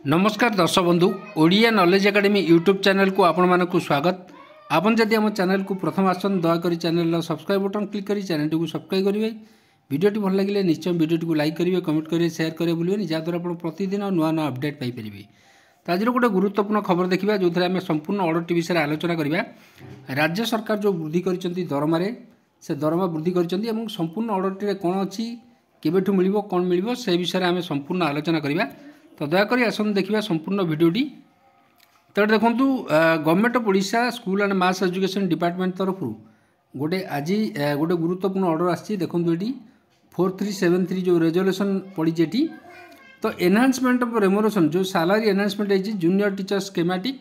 नमस्कार दर्शक बंधु Odia knowledge academy YouTube channel को आपण मानक स्वागत। आपन जदि आम चैनल को प्रथम आसन दयाकोरी चैनल सब्सक्राइब बटन क्लिक करी चैनल को सब्सक्राइब करेंगे। वीडियोटी भल लगे निश्चय वीडियो को लाइक करेंगे, कमेंट करेंगे, शेयर करेंगे भूलें जहाँद्वारा आप प्रतिदिन नुआ नुआ अपडेट पाइपर। तो आज गोटे गुरुत्वपूर्ण खबर देखा जो आम संपूर्ण ऑर्डर विषय आलोचना करवा। राज्य सरकार जो वृद्धि कर दरमार से दरमा वृद्धि कर संपूर्ण ऑर्डर कौन अच्छी केवेठू मिल कौन मिल से विषय आम संपूर्ण आलोचना करवा। तो दयाकोरी आसन देखा संपूर्ण भिडटी। तो देखूँ government of Odisha school and mass education department तरफ गोटे आज गोटे गुरुत्वपूर्ण ऑर्डर आसी देखूँ ये 4373 जो रेजोल्यूशन पड़ी ये। तो एनहांसमेंट ऑफ रेमोरेशन जो सैलरी एनहांसमेंट है junior teacher schematic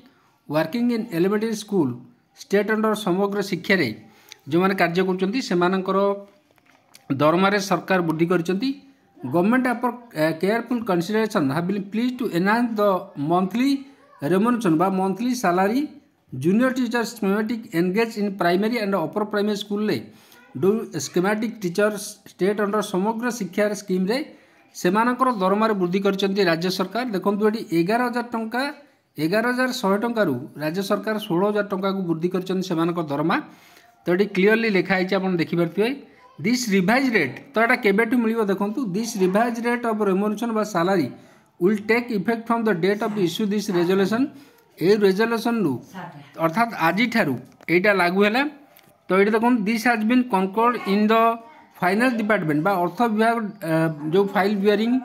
working in elementary school state under Samagra शिक्षा रे जो मैंने कार्य कर दरमारे सरकार वृद्धि कर government after careful consideration have been pleased to enhance the monthly remuneration बा monthly salary junior teacher schematic engaged in primary and upper primary school रे डू schematic teacher state under Samagra Shiksha scheme रे सेमानकर दरमार वृद्धि कर राज्य सरकार। देखो ये 11,000 टंका 11,100 टंकार राज्य सरकार 16,000 टंका को वृद्धि कर दरमा। तो ये क्लीयरली लिखाई आप देखिपे दिस रिवाइज रेट। तो यहाँ केवेठू मिल देखो this revised rate of remuneration बा salary will take effect from the date of issue this resolution. A resolution अर्थात आज यहाँ लागू है। तो ये देखो this has been concurred in the finance department बा अर्थ विभाग जो फाइल बियरिंग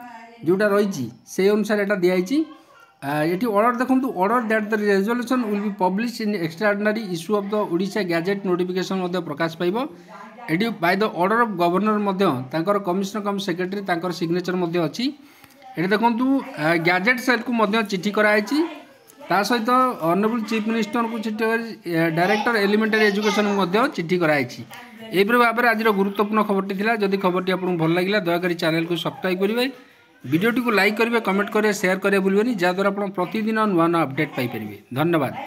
जोटा रही से अनुसार यहाँ दिखाई। ये ऑर्डर देखो order that the resolution will be published in extraordinary issue of the Odisha gazette notification प्रकाश पाइब। एटी by the order of governor commissioner cum secretary signature अच्छी। ये देखो गैजेट सेल को चिठी कराई सहित ऑनरेबल चीफ मिनिस्टर को चिठी डायरेक्टर एलिमेंटरी एजुकेशन को चिठी कराई। एपरी भाव में आज गुरुत्वपूर्ण खबरटी थी। जदि खबरटी आपको भल लगे दयाकोरी चैनल को सब्सक्राइब करेंगे, वीडियोटी को लाइक करेंगे, कमेंट करेंगे, शेयर करेंगे भूलें जहाँद्वारा आप प्रतिदिन नुआ नुआ अपडेट पाइपर। धन्यवाद।